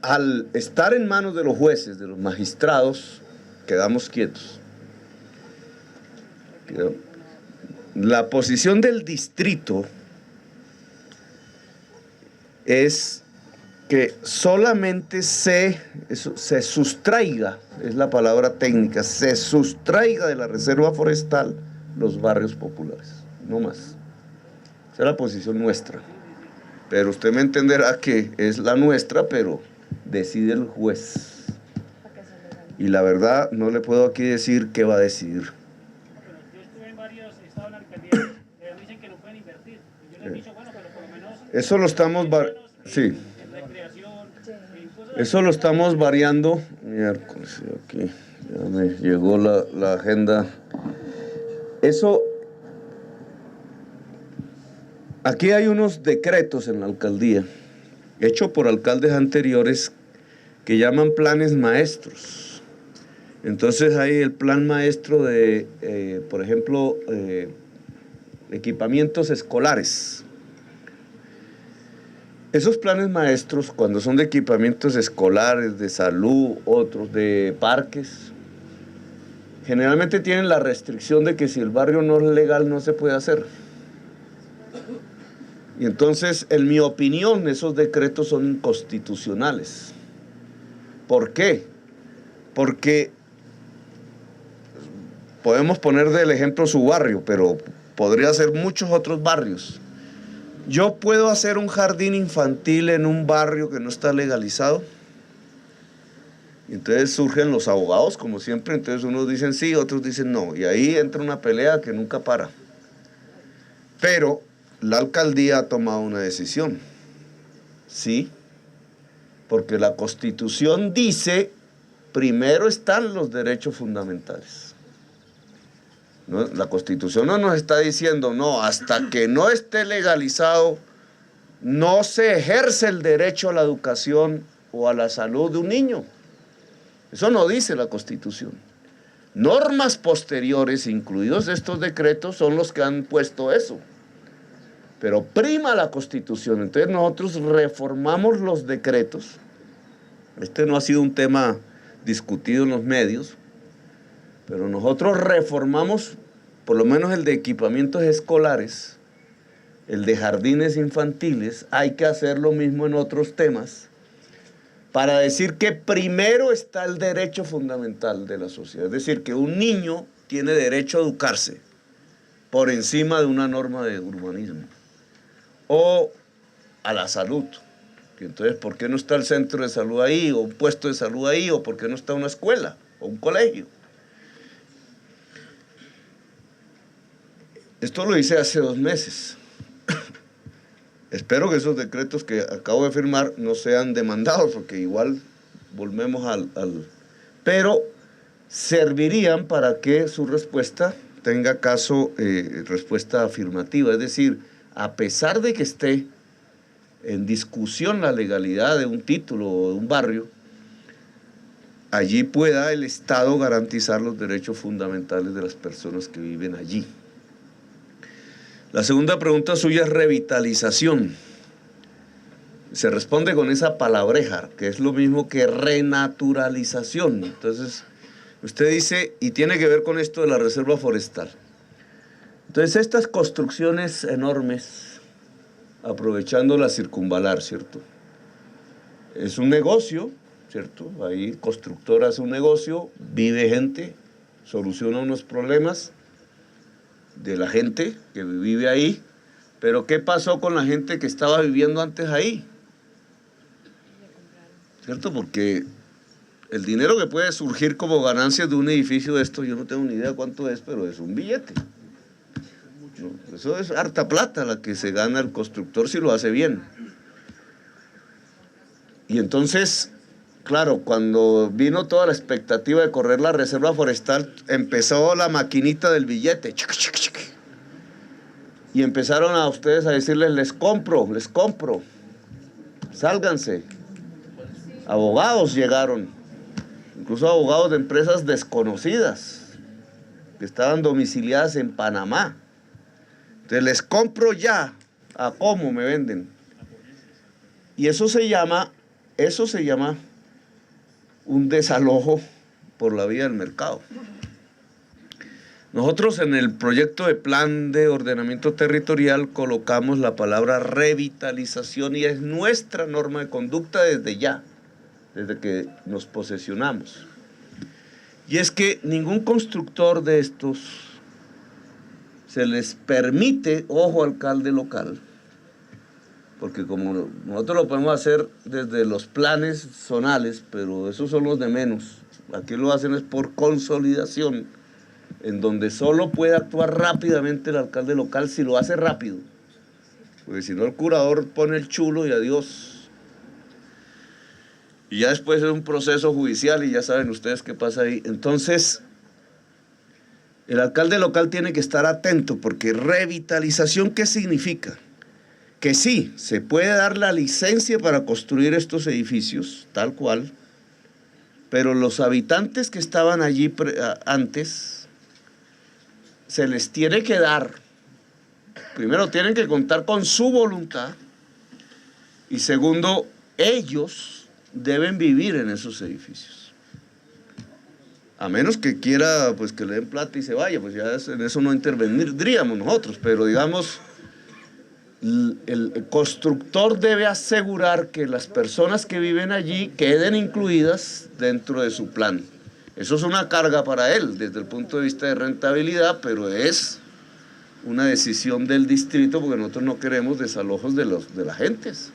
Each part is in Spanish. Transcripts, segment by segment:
al estar en manos de los jueces, de los magistrados, quedamos quietos. La posición del distrito es que solamente se sustraiga, es la palabra técnica, se sustraiga de la reserva forestal los barrios populares, no más. Esa es la posición nuestra. Pero usted me entenderá que es la nuestra, pero decide el juez. Y la verdad, no le puedo aquí decir qué va a decidir. Yo estuve en varios estados en la alcaldía, pero dicen que no pueden invertir. Yo les he dicho, bueno, pero por lo menos... Eso lo estamos... Sí. Eso lo estamos variando. Miércoles, aquí ya me llegó la agenda. Eso... Aquí hay unos decretos en la alcaldía, hechos por alcaldes anteriores, que llaman planes maestros. Entonces hay el plan maestro de, por ejemplo, equipamientos escolares. Esos planes maestros, cuando son de equipamientos escolares, de salud, otros de parques, generalmente tienen la restricción de que si el barrio no es legal no se puede hacer. Y entonces, en mi opinión, esos decretos son inconstitucionales. ¿Por qué? Porque podemos poner del ejemplo su barrio, pero podría ser muchos otros barrios. ¿Yo puedo hacer un jardín infantil en un barrio que no está legalizado? Y entonces surgen los abogados, como siempre, entonces unos dicen sí, otros dicen no, y ahí entra una pelea que nunca para. Pero la alcaldía ha tomado una decisión, sí, porque la Constitución dice, primero están los derechos fundamentales. ¿No? La Constitución no nos está diciendo, no, hasta que no esté legalizado, no se ejerce el derecho a la educación o a la salud de un niño. Eso no dice la Constitución. Normas posteriores, incluidos estos decretos, son los que han puesto eso. Pero prima la Constitución. Entonces nosotros reformamos los decretos. Este no ha sido un tema discutido en los medios, pero nosotros reformamos por lo menos el de equipamientos escolares, el de jardines infantiles. Hay que hacer lo mismo en otros temas para decir que primero está el derecho fundamental de la sociedad. Es decir, que un niño tiene derecho a educarse por encima de una norma de urbanismo. O a la salud. Que entonces, ¿por qué no está el centro de salud ahí, o un puesto de salud ahí, o por qué no está una escuela, o un colegio? Esto lo hice hace 2 meses. Espero que esos decretos que acabo de firmar no sean demandados, porque igual volvemos pero servirían para que su respuesta tenga respuesta afirmativa, es decir, a pesar de que esté en discusión la legalidad de un título o de un barrio, allí pueda el Estado garantizar los derechos fundamentales de las personas que viven allí. La segunda pregunta suya es revitalización. Se responde con esa palabreja, que es lo mismo que renaturalización. Entonces, usted dice, y tiene que ver con esto de la reserva forestal. Entonces, estas construcciones enormes, aprovechando la circunvalar, ¿cierto? Es un negocio, ¿cierto? Ahí constructor hace un negocio, vive gente, soluciona unos problemas de la gente que vive ahí, pero ¿qué pasó con la gente que estaba viviendo antes ahí? ¿Cierto? Porque el dinero que puede surgir como ganancias de un edificio de esto, yo no tengo ni idea cuánto es, pero es un billete. No, eso es harta plata la que se gana el constructor si lo hace bien. Y entonces, claro, cuando vino toda la expectativa de correr la reserva forestal, empezó la maquinita del billete. Y empezaron a ustedes a decirles, les compro, sálganse. Abogados llegaron, incluso abogados de empresas desconocidas, que estaban domiciliadas en Panamá. Entonces les compro ya, ¿a cómo me venden? Y eso se llama Eso se llama un desalojo por la vía del mercado. Nosotros en el proyecto de plan de ordenamiento territorial colocamos la palabra revitalización y es nuestra norma de conducta desde ya, desde que nos posesionamos. Y es que ningún constructor de estos se les permite, ojo alcalde local, porque como nosotros lo podemos hacer desde los planes zonales, pero esos son los de menos, aquí lo hacen es por consolidación, en donde solo puede actuar rápidamente el alcalde local si lo hace rápido. Porque si no el curador pone el chulo y adiós. Y ya después es un proceso judicial y ya saben ustedes qué pasa ahí. Entonces, el alcalde local tiene que estar atento porque revitalización, ¿qué significa? Que sí, se puede dar la licencia para construir estos edificios, tal cual, pero los habitantes que estaban allí antes se les tiene que dar, primero tienen que contar con su voluntad y segundo, ellos deben vivir en esos edificios. A menos que quiera pues que le den plata y se vaya, pues ya en eso no intervendríamos nosotros, pero digamos, el constructor debe asegurar que las personas que viven allí queden incluidas dentro de su plan. Eso es una carga para él desde el punto de vista de rentabilidad, pero es una decisión del distrito porque nosotros no queremos desalojos de las gentes.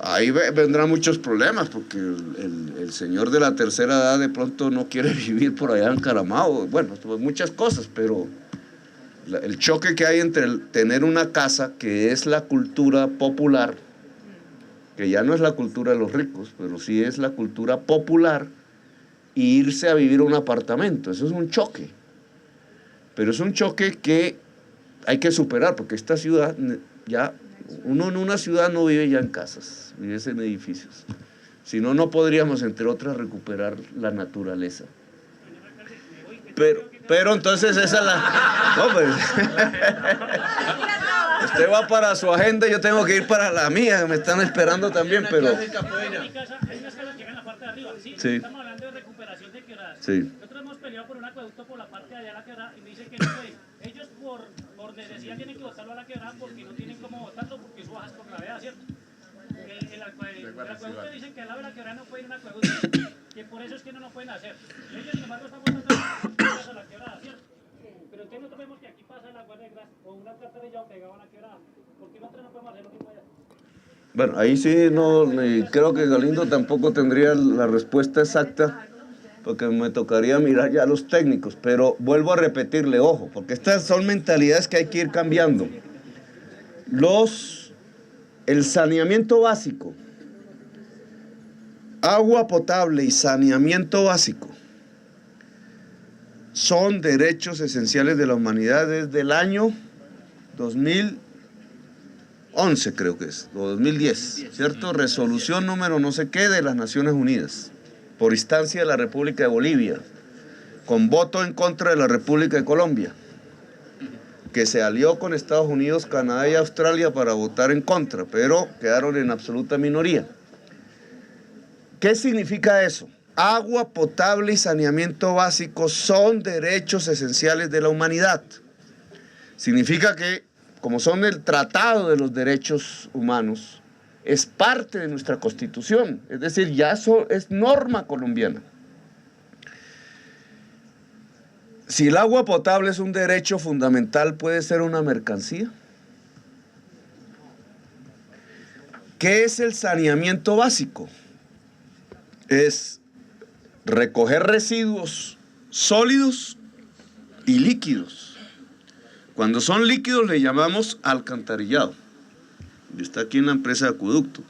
Ahí vendrán muchos problemas porque el señor de la tercera edad de pronto no quiere vivir por allá encaramado. Bueno, muchas cosas, pero el choque que hay entre tener una casa que es la cultura popular, que ya no es la cultura de los ricos, pero sí es la cultura popular, y irse a vivir a un apartamento, eso es un choque. Pero es un choque que hay que superar, porque esta ciudad, ya uno en una ciudad no vive ya en casas, vive en edificios. Si no, no podríamos, entre otras, recuperar la naturaleza. Pero entonces esa es la... No, pues... Usted va para su agenda, yo tengo que ir para la mía, me están esperando también, pero... Hay unas casas que llegan a la parte de arriba, ¿sí? Sí. Estamos hablando de recuperación de quebradas. Sí. Nosotros hemos peleado por un acueducto por la parte de allá de la quebrada y me dicen que no pueden. Ellos por necesidad tienen que botarlo a la quebrada porque no tienen cómo botarlo porque eso baja por gravedad, ¿cierto? El acueducto dicen que al lado de la quebrada no puede ir un acueducto, que por eso es que no lo pueden hacer. Ellos sin embargo están botando a la quebrada, ¿cierto? Pero entonces nosotros vemos que aquí pasa el agua negra o una alcantarilla pegada a la quebrada. ¿Por qué nosotros no podemos hacer lo mismo allá? Bueno, ahí sí no, creo que Galindo tampoco tendría la respuesta exacta, porque me tocaría mirar ya a los técnicos, pero vuelvo a repetirle, ojo, porque estas son mentalidades que hay que ir cambiando. El saneamiento básico, agua potable y saneamiento básico son derechos esenciales de la humanidad desde el año 2011, creo que es, o 2010, ¿cierto? Resolución número no sé qué de las Naciones Unidas, por instancia de la República de Bolivia, con voto en contra de la República de Colombia, que se alió con Estados Unidos, Canadá y Australia para votar en contra, pero quedaron en absoluta minoría. ¿Qué significa eso? Agua potable y saneamiento básico son derechos esenciales de la humanidad. Significa que, como son el Tratado de los Derechos Humanos, es parte de nuestra Constitución, es decir, ya eso es norma colombiana. Si el agua potable es un derecho fundamental, ¿puede ser una mercancía? ¿Qué es el saneamiento básico? Es recoger residuos sólidos y líquidos. Cuando son líquidos le llamamos alcantarillado. Y está aquí en la empresa de acueducto.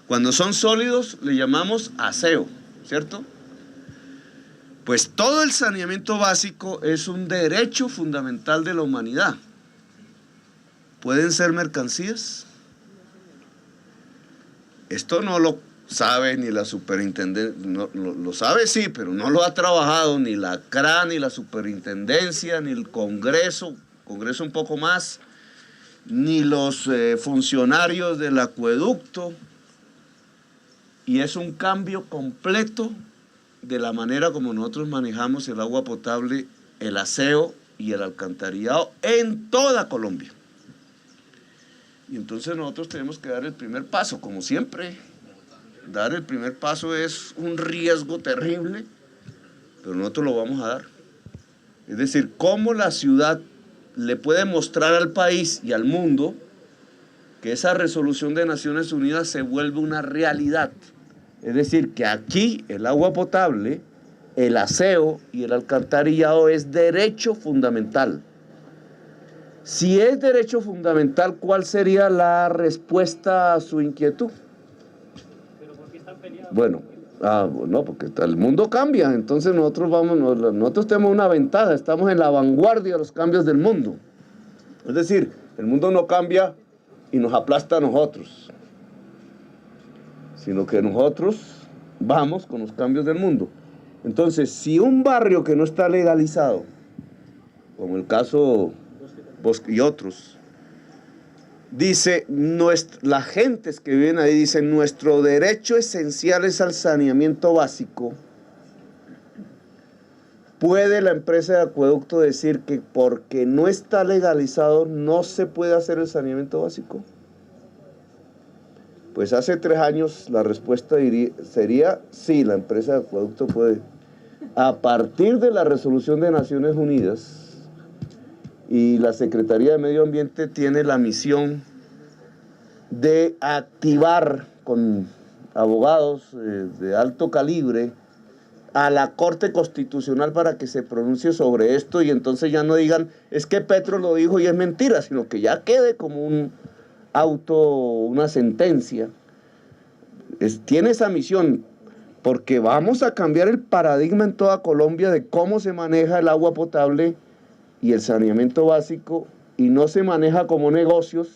Cuando son sólidos le llamamos aseo, ¿cierto? Pues todo el saneamiento básico es un derecho fundamental de la humanidad. ¿Pueden ser mercancías? Esto no lo sabe ni la superintendencia, no, lo sabe sí, pero no lo ha trabajado ni la CRA, ni la superintendencia, ni el Congreso un poco más, ni los funcionarios del acueducto. Y es un cambio completo de la manera como nosotros manejamos el agua potable, el aseo y el alcantarillado en toda Colombia. Y entonces nosotros tenemos que dar el primer paso, como siempre. Dar el primer paso es un riesgo terrible, pero nosotros lo vamos a dar. Es decir, cómo la ciudad le puede mostrar al país y al mundo que esa resolución de Naciones Unidas se vuelve una realidad. Es decir, que aquí el agua potable, el aseo y el alcantarillado es derecho fundamental. Si es derecho fundamental, ¿cuál sería la respuesta a su inquietud? ¿Pero por qué están peleados? Bueno, no, porque el mundo cambia, entonces nosotros tenemos una ventaja, estamos en la vanguardia de los cambios del mundo. Es decir, el mundo no cambia y nos aplasta a nosotros, sino que nosotros vamos con los cambios del mundo. Entonces, si un barrio que no está legalizado, como el caso Bosque y otros, dice, las gentes que viven ahí dicen, nuestro derecho esencial es al saneamiento básico, ¿puede la empresa de acueducto decir que porque no está legalizado no se puede hacer el saneamiento básico? Pues hace 3 años la respuesta sería sí, la empresa de acueducto puede. A partir de la resolución de Naciones Unidas, y la Secretaría de Medio Ambiente tiene la misión de activar con abogados de alto calibre a la Corte Constitucional para que se pronuncie sobre esto, y entonces ya no digan, es que Petro lo dijo y es mentira, sino que ya quede como un una sentencia. Tiene esa misión, porque vamos a cambiar el paradigma en toda Colombia de cómo se maneja el agua potable y el saneamiento básico, y no se maneja como negocios,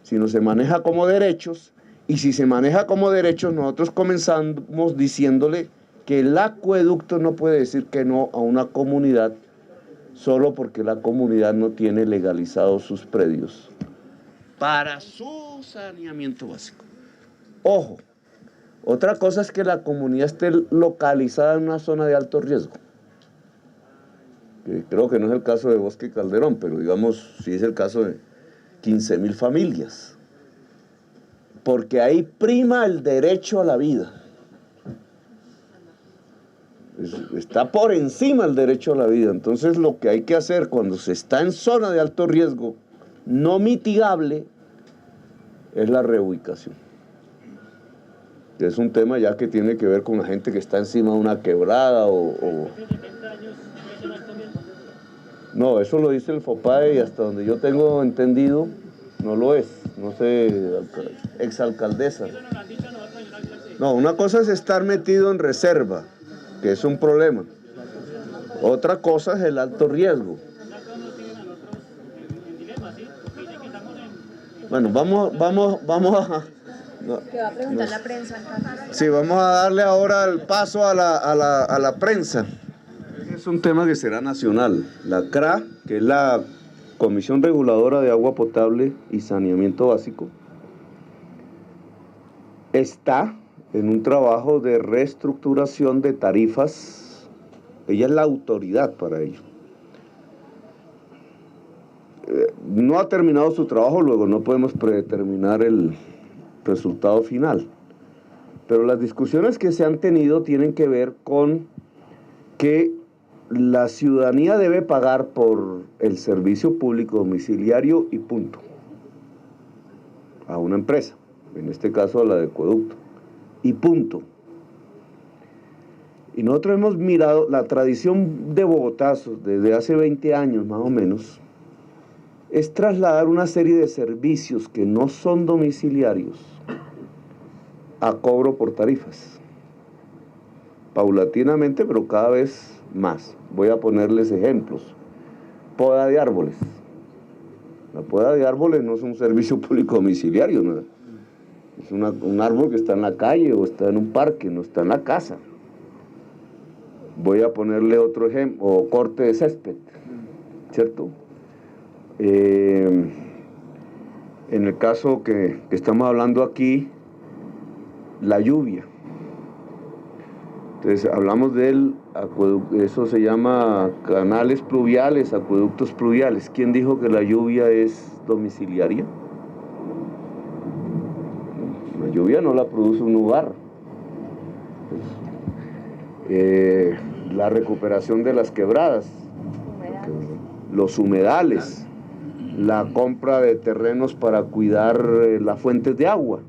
sino se maneja como derechos. Y si se maneja como derechos, nosotros comenzamos diciéndole que el acueducto no puede decir que no a una comunidad solo porque la comunidad no tiene legalizados sus predios para su saneamiento básico. Ojo, otra cosa es que la comunidad esté localizada en una zona de alto riesgo, que creo que no es el caso de Bosque Calderón, pero digamos, sí es el caso de 15.000 familias, porque ahí prima el derecho a la vida. Está por encima el derecho a la vida. Entonces lo que hay que hacer cuando se está en zona de alto riesgo no mitigable es la reubicación. Es un tema ya que tiene que ver con la gente que está encima de una quebrada No, eso lo dice el FOPAE y hasta donde yo tengo entendido no lo es. No sé, exalcaldesa. No, una cosa es estar metido en reserva, que es un problema. Otra cosa es el alto riesgo. Bueno, vamos a... ¿Qué va a preguntar la prensa? Sí, vamos a darle ahora el paso a la prensa. Es un tema que será nacional. La CRA, que es la Comisión Reguladora de Agua Potable y Saneamiento Básico, está en un trabajo de reestructuración de tarifas. Ella es la autoridad para ello. No ha terminado su trabajo, luego no podemos predeterminar el resultado final. Pero las discusiones que se han tenido tienen que ver con que la ciudadanía debe pagar por el servicio público domiciliario y punto, a una empresa, en este caso a la de acueducto, y punto. Y nosotros hemos mirado la tradición de Bogotá desde hace 20 años más o menos, es trasladar una serie de servicios que no son domiciliarios a cobro por tarifas, paulatinamente, pero cada vez más. Voy a ponerles ejemplos. Poda de árboles. La poda de árboles no es un servicio público domiciliario, ¿no? Es un árbol que está en la calle o está en un parque, no está en la casa. Voy a ponerle otro ejemplo, o corte de césped, ¿cierto? En el caso que estamos hablando aquí, la lluvia. Entonces hablamos del acueducto, eso se llama canales pluviales, acueductos pluviales. ¿Quién dijo que la lluvia es domiciliaria? La lluvia no la produce un lugar. La recuperación de las quebradas, los humedales, la compra de terrenos para cuidar las fuentes de agua,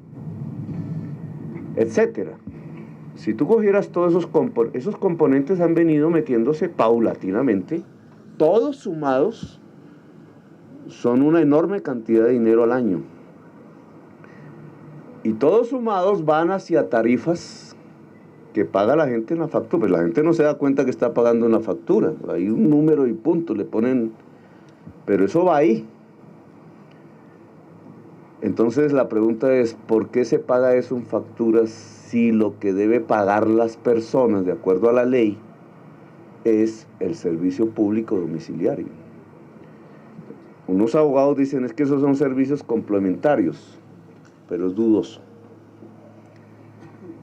etcétera. Si tú cogieras todos esos componentes han venido metiéndose paulatinamente, todos sumados son una enorme cantidad de dinero al año. Y todos sumados van hacia tarifas que paga la gente en la factura. Pues la gente no se da cuenta que está pagando en la factura. Hay un número y punto, le ponen... Pero eso va ahí. Entonces la pregunta es, ¿por qué se paga eso en facturas si lo que debe pagar las personas, de acuerdo a la ley, es el servicio público domiciliario? Unos abogados dicen, es que esos son servicios complementarios, pero es dudoso.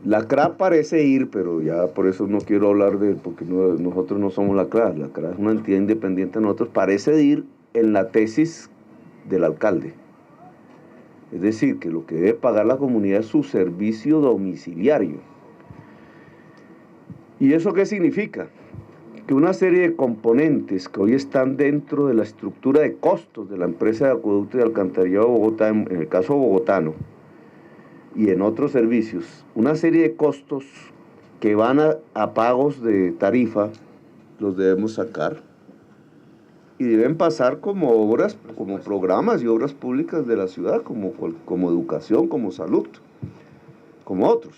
La CRA parece ir, pero ya por eso no quiero hablar de él, porque nosotros no somos la CRA. La CRA es una entidad independiente de nosotros, parece ir en la tesis del alcalde. Es decir, que lo que debe pagar la comunidad es su servicio domiciliario. ¿Y eso qué significa? Que una serie de componentes que hoy están dentro de la estructura de costos de la empresa de acueducto y alcantarillado de Bogotá, en el caso bogotano, y en otros servicios, una serie de costos que van a pagos de tarifa, los debemos sacar. Y deben pasar como obras, como programas y obras públicas de la ciudad, como educación, como salud, como otros.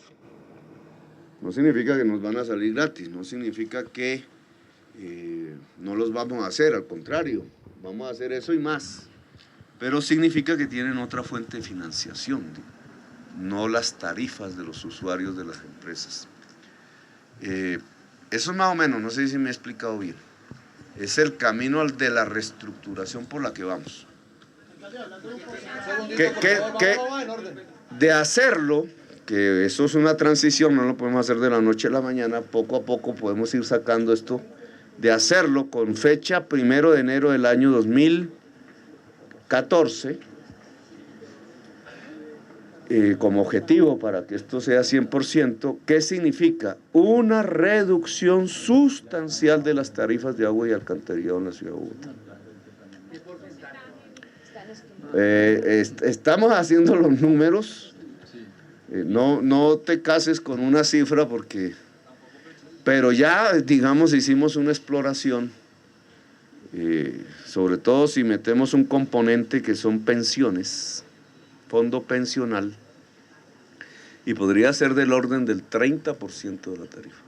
No significa que nos van a salir gratis, no significa que no los vamos a hacer, al contrario, vamos a hacer eso y más. Pero significa que tienen otra fuente de financiación, no las tarifas de los usuarios de las empresas. Eso es más o menos, no sé si me he explicado bien. Es el camino de la reestructuración por la que vamos. De hacerlo, que eso es una transición, no lo podemos hacer de la noche a la mañana, poco a poco podemos ir sacando esto, de hacerlo con fecha 1 de enero del año 2014, como objetivo para que esto sea 100%, ¿qué significa? Una reducción sustancial de las tarifas de agua y alcantarillado en la ciudad de Bogotá. Estamos haciendo los números, no te cases con una cifra porque, pero ya digamos hicimos una exploración, sobre todo si metemos un componente que son pensiones, fondo pensional, y podría ser del orden del 30% de la tarifa.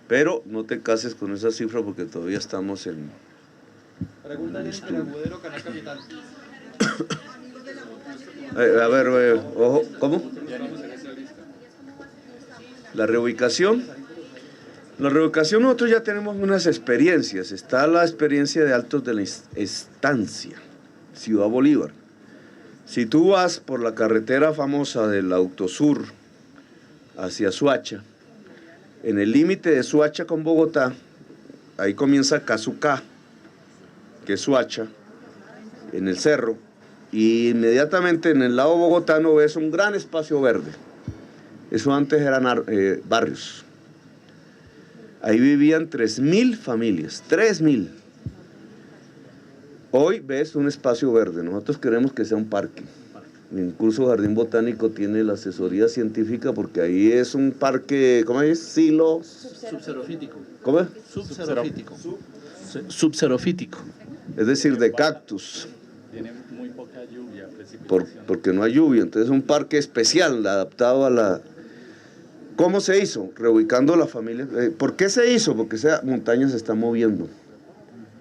Pero no te cases con esa cifra porque todavía estamos en... Pregunta de Agudero, Canal Capital. A ver, ojo, ¿cómo? La reubicación. La reubicación nosotros ya tenemos unas experiencias. Está la experiencia de Altos de la Estancia, Ciudad Bolívar. Si tú vas por la carretera famosa del Autosur hacia Suacha, en el límite de Suacha con Bogotá, ahí comienza Casucá, que es Suacha, en el cerro, y inmediatamente en el lado bogotano ves un gran espacio verde. Eso antes eran barrios. Ahí vivían 3.000 familias, 3.000. Hoy ves un espacio verde, nosotros queremos que sea un parque. Incluso Jardín Botánico tiene la asesoría científica porque ahí es un parque, ¿cómo es? Silo... Subxerofítico. ¿Cómo es? Subxerofítico. Subxerofítico. Es decir, de cactus. Tiene muy poca lluvia, porque no hay lluvia, entonces es un parque especial, adaptado a la... ¿Cómo se hizo? Reubicando la familia. ¿Por qué se hizo? Porque esa montaña se está moviendo.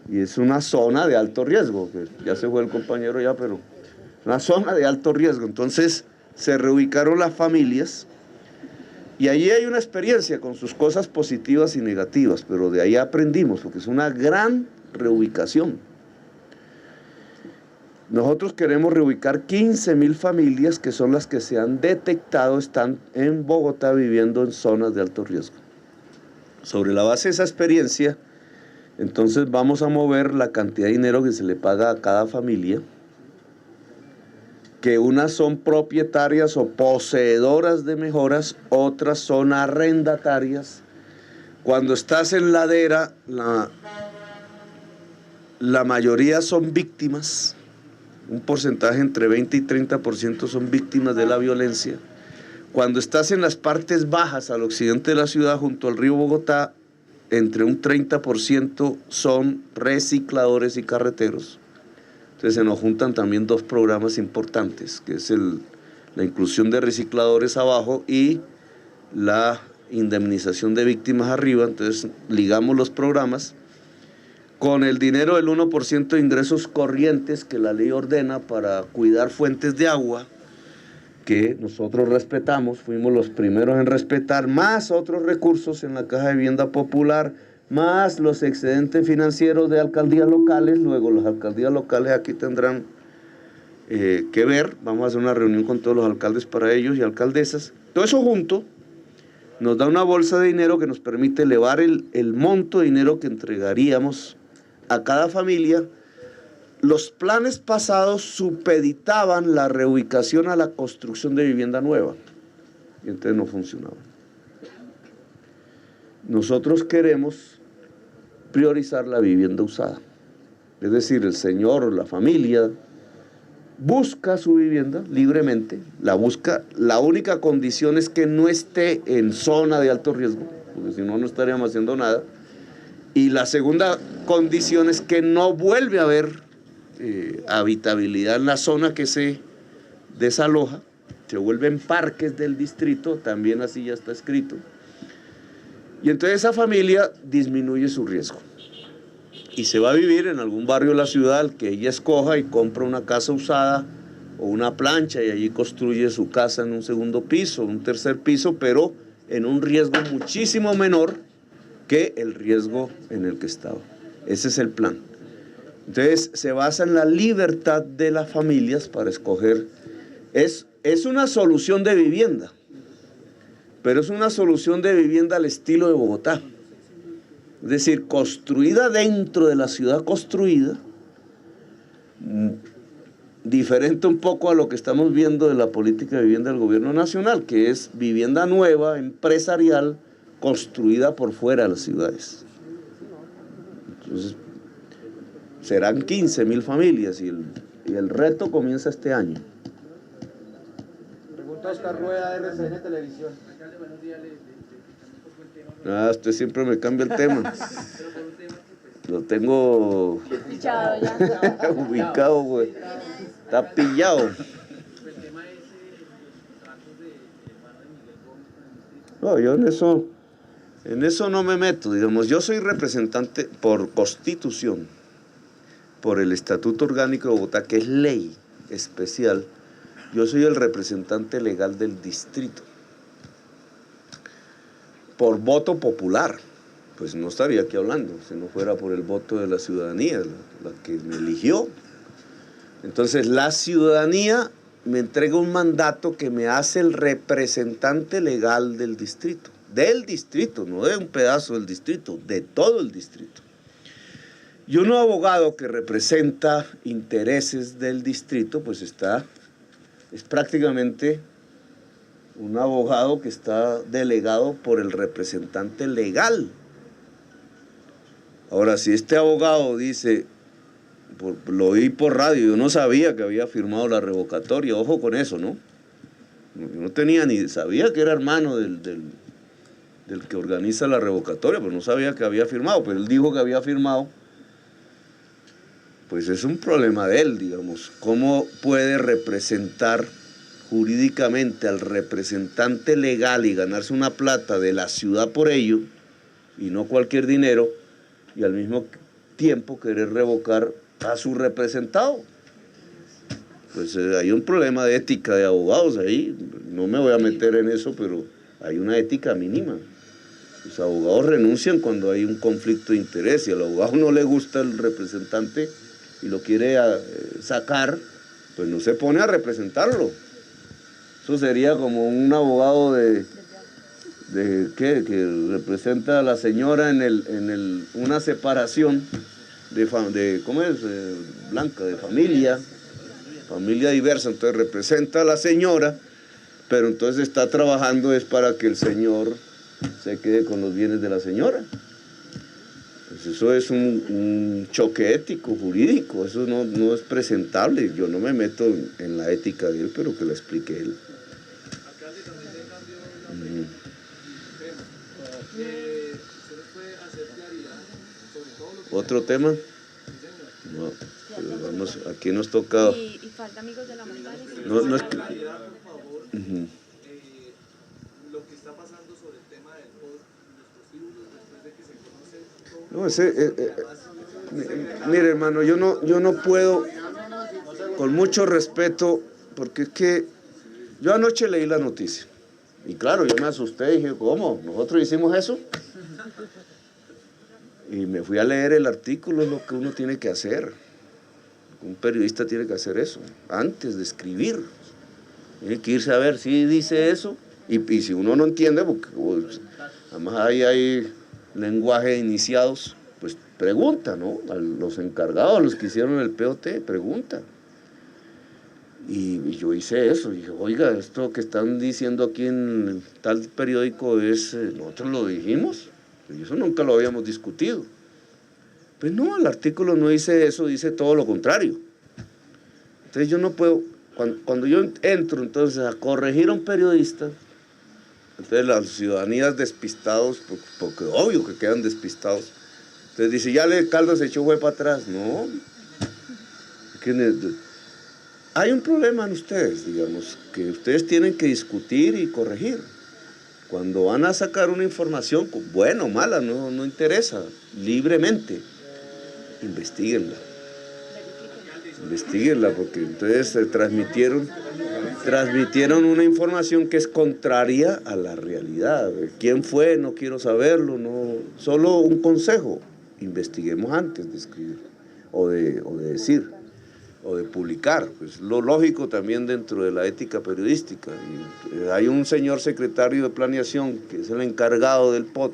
Y es una zona de alto riesgo, que ya se fue el compañero ya, pero una zona de alto riesgo. Entonces se reubicaron las familias y allí hay una experiencia con sus cosas positivas y negativas, pero de ahí aprendimos, porque es una gran reubicación. Nosotros queremos reubicar 15.000 familias que son las que se han detectado están en Bogotá viviendo en zonas de alto riesgo. Sobre la base de esa experiencia, entonces vamos a mover la cantidad de dinero que se le paga a cada familia, que unas son propietarias o poseedoras de mejoras, otras son arrendatarias. Cuando estás en ladera, la mayoría son víctimas, un porcentaje entre 20 y 30% son víctimas de la violencia. Cuando estás en las partes bajas al occidente de la ciudad, junto al río Bogotá, entre un 30% son recicladores y carreteros. Entonces se nos juntan también dos programas importantes, que es la inclusión de recicladores abajo y la indemnización de víctimas arriba. Entonces ligamos los programas con el dinero del 1% de ingresos corrientes que la ley ordena para cuidar fuentes de agua, que nosotros respetamos, fuimos los primeros en respetar, más otros recursos en la Caja de Vivienda Popular, más los excedentes financieros de alcaldías locales. Luego las alcaldías locales aquí tendrán que ver, vamos a hacer una reunión con todos los alcaldes para ellos y alcaldesas. Todo eso junto nos da una bolsa de dinero que nos permite elevar el monto de dinero que entregaríamos a cada familia. Los planes pasados supeditaban la reubicación a la construcción de vivienda nueva, y entonces no funcionaba. Nosotros queremos priorizar la vivienda usada, es decir, el señor o la familia busca su vivienda libremente, la busca, la única condición es que no esté en zona de alto riesgo, porque si no, no estaríamos haciendo nada. Y la segunda condición es que no vuelve a haber habitabilidad en la zona que se desaloja, se vuelven parques del distrito, también así ya está escrito. Y entonces esa familia disminuye su riesgo. Y se va a vivir en algún barrio de la ciudad al que ella escoja y compra una casa usada o una plancha y allí construye su casa en un segundo piso, un tercer piso, pero en un riesgo muchísimo menor que el riesgo en el que estaba. Ese es el plan. Entonces se basa en la libertad de las familias para escoger. Es una solución de vivienda, pero es una solución de vivienda al estilo de Bogotá. Es decir, construida dentro de la ciudad construida, diferente un poco a lo que estamos viendo de la política de vivienda del gobierno nacional, que es vivienda nueva, empresarial, construida por fuera de las ciudades. Entonces, serán 15.000 familias y el reto comienza este año. Pregunta Oscar Rueda, RCN Televisión. Usted siempre me cambia el tema. Lo tengo ubicado, güey. Está pillado. No, yo en eso no me meto, digamos. Yo soy representante por constitución, por el Estatuto Orgánico de Bogotá, que es ley especial. Yo soy el representante legal del distrito. Por voto popular, pues no estaría aquí hablando, si no fuera por el voto de la ciudadanía, la que me eligió. Entonces la ciudadanía me entrega un mandato que me hace el representante legal del distrito, no de un pedazo del distrito, de todo el distrito. Y un abogado que representa intereses del distrito, pues es prácticamente un abogado que está delegado por el representante legal. Ahora, si este abogado dice, lo oí por radio, yo no sabía que había firmado la revocatoria, ojo con eso, ¿no? Yo no tenía ni, sabía que era hermano del que organiza la revocatoria, pero no sabía que había firmado, pero él dijo que había firmado. Pues es un problema de él, digamos. ¿Cómo puede representar jurídicamente al representante legal y ganarse una plata de la ciudad por ello, y no cualquier dinero, y al mismo tiempo querer revocar a su representado? Pues hay un problema de ética de abogados ahí, no me voy a meter en eso, pero hay una ética mínima. Los abogados renuncian cuando hay un conflicto de interés, y al abogado no le gusta el representante, y lo quiere sacar, pues no se pone a representarlo. Eso sería como un abogado de ¿qué? Que representa a la señora en una separación de ¿cómo es? Blanca, de familia diversa, entonces representa a la señora, pero entonces está trabajando es para que el señor se quede con los bienes de la señora. Pues eso es un choque ético, jurídico, eso no es presentable. Yo no me meto en la ética de él, pero que la explique él. ¿Otro tema? No, pero vamos, aquí nos toca... Y falta Amigos de la Montaña. No es que... Lo que está pasando sobre el tema del post, los prostíbulos, después de que se conoce... mire, hermano, yo no puedo, con mucho respeto, porque es que yo anoche leí la noticia. Y claro, yo me asusté y dije, ¿cómo? ¿Nosotros hicimos eso? Y me fui a leer el artículo, es lo que uno tiene que hacer. Un periodista tiene que hacer eso, antes de escribir. Tiene que irse a ver si dice eso. Y si uno no entiende, porque pues, además hay lenguaje de iniciados, pues pregunta, ¿no? A los encargados, a los que hicieron el POT, pregunta. Y yo hice eso, y dije, oiga, esto que están diciendo aquí en tal periódico nosotros lo dijimos, y eso nunca lo habíamos discutido. Pues no, el artículo no dice eso, dice todo lo contrario. Entonces yo no puedo, cuando yo entro entonces a corregir a un periodista, entonces las ciudadanías despistados, porque obvio que quedan despistados, entonces dice, ya Caldo se echó fue para atrás. No, hay un problema en ustedes, digamos, que ustedes tienen que discutir y corregir. Cuando van a sacar una información, buena o mala, no interesa, libremente, investiguenla, porque entonces transmitieron una información que es contraria a la realidad. ¿Quién fue? No quiero saberlo, no, solo un consejo, investiguemos antes de escribir, o de decir, o de publicar, pues lo lógico también dentro de la ética periodística. Y hay un señor secretario de planeación que es el encargado del POT,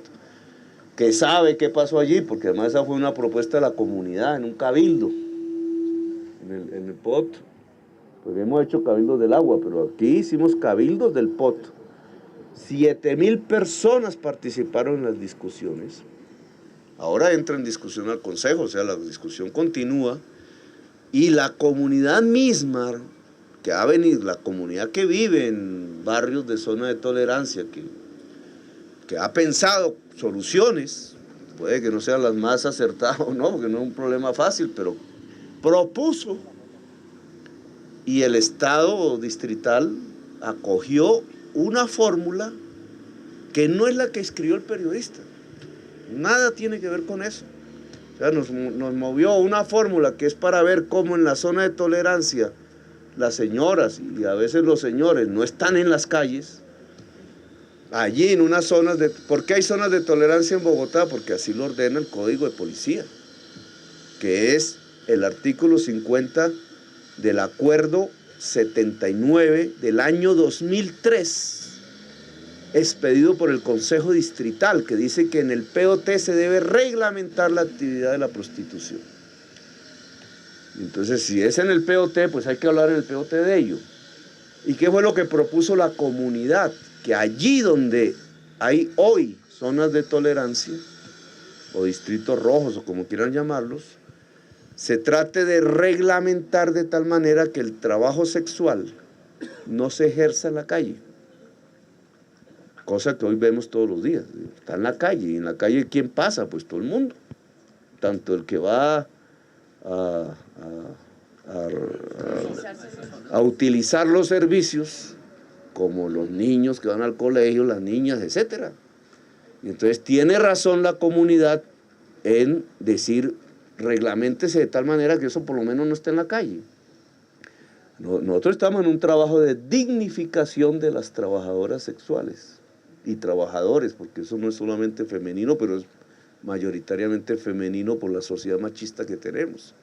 que sabe qué pasó allí, porque además esa fue una propuesta de la comunidad en un cabildo, en el POT. Pues hemos hecho cabildos del agua, pero aquí hicimos cabildos del POT. 7,000 personas participaron en las discusiones. Ahora entra en discusión al consejo, o sea, la discusión continúa. Y la comunidad misma que ha venido, la comunidad que vive en barrios de zona de tolerancia, que ha pensado soluciones, puede que no sean las más acertadas o no, porque no es un problema fácil, pero propuso, y el Estado distrital acogió una fórmula que no es la que escribió el periodista, nada tiene que ver con eso. O sea, nos movió una fórmula que es para ver cómo en la zona de tolerancia las señoras y a veces los señores no están en las calles, allí en unas zonas de... ¿Por qué hay zonas de tolerancia en Bogotá? Porque así lo ordena el Código de Policía, que es el artículo 50 del Acuerdo 79 del año 2003, expedido por el Consejo Distrital, que dice que en el POT se debe reglamentar la actividad de la prostitución. Entonces, si es en el POT, pues hay que hablar en el POT de ello. ¿Y qué fue lo que propuso la comunidad? Que allí donde hay hoy zonas de tolerancia, o distritos rojos, o como quieran llamarlos, se trate de reglamentar de tal manera que el trabajo sexual no se ejerza en la calle. Cosa que hoy vemos todos los días, está en la calle, y en la calle ¿quién pasa? Pues todo el mundo, tanto el que va a utilizar los servicios, como los niños que van al colegio, las niñas, etc. Y entonces tiene razón la comunidad en decir, reglamentése de tal manera que eso por lo menos no esté en la calle. Nosotros estamos en un trabajo de dignificación de las trabajadoras sexuales y trabajadores, porque eso no es solamente femenino, pero es mayoritariamente femenino por la sociedad machista que tenemos.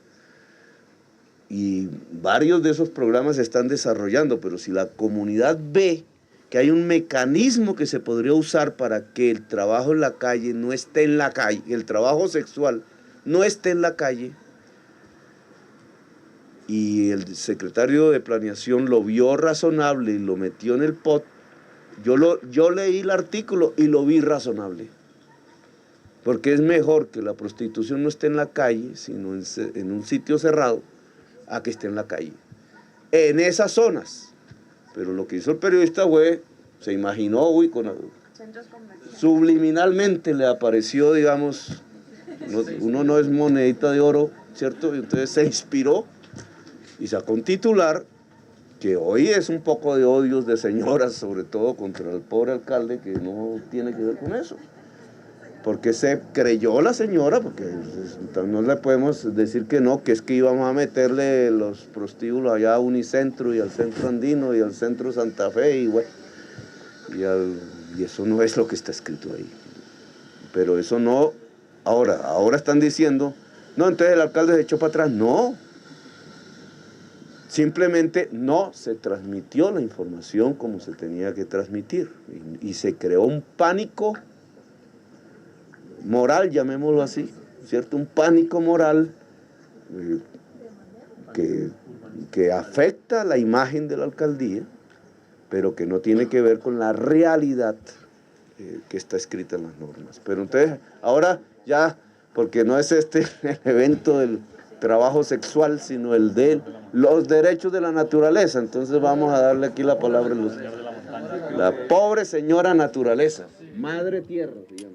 y varios de esos programas se están desarrollando, pero si la comunidad ve que hay un mecanismo que se podría usar para que el trabajo en la calle no esté en la calle, el trabajo sexual no esté en la calle, y el secretario de Planeación lo vio razonable y lo metió en el pot, yo leí el artículo y lo vi razonable. Porque es mejor que la prostitución no esté en la calle, sino en un sitio cerrado, a que esté en la calle. En esas zonas. Pero lo que hizo el periodista fue, se imaginó, subliminalmente le apareció, digamos, uno no es monedita de oro, ¿cierto? Y entonces se inspiró y sacó un titular que hoy es un poco de odios de señoras, sobre todo contra el pobre alcalde, que no tiene que ver con eso. Porque se creyó la señora, porque no le podemos decir que no, que es que íbamos a meterle los prostíbulos allá a Unicentro y al Centro Andino y al Centro Santa Fe y bueno, y eso no es lo que está escrito ahí. Pero eso no, ahora están diciendo, no, entonces el alcalde se echó para atrás. No, simplemente no se transmitió la información como se tenía que transmitir y se creó un pánico moral, llamémoslo así, ¿cierto? Un pánico moral que afecta la imagen de la alcaldía, pero que no tiene que ver con la realidad que está escrita en las normas. Pero entonces, ahora ya, porque no es este el evento del trabajo sexual, sino el de los derechos de la naturaleza, entonces vamos a darle aquí la palabra a la pobre señora naturaleza, madre tierra, digamos.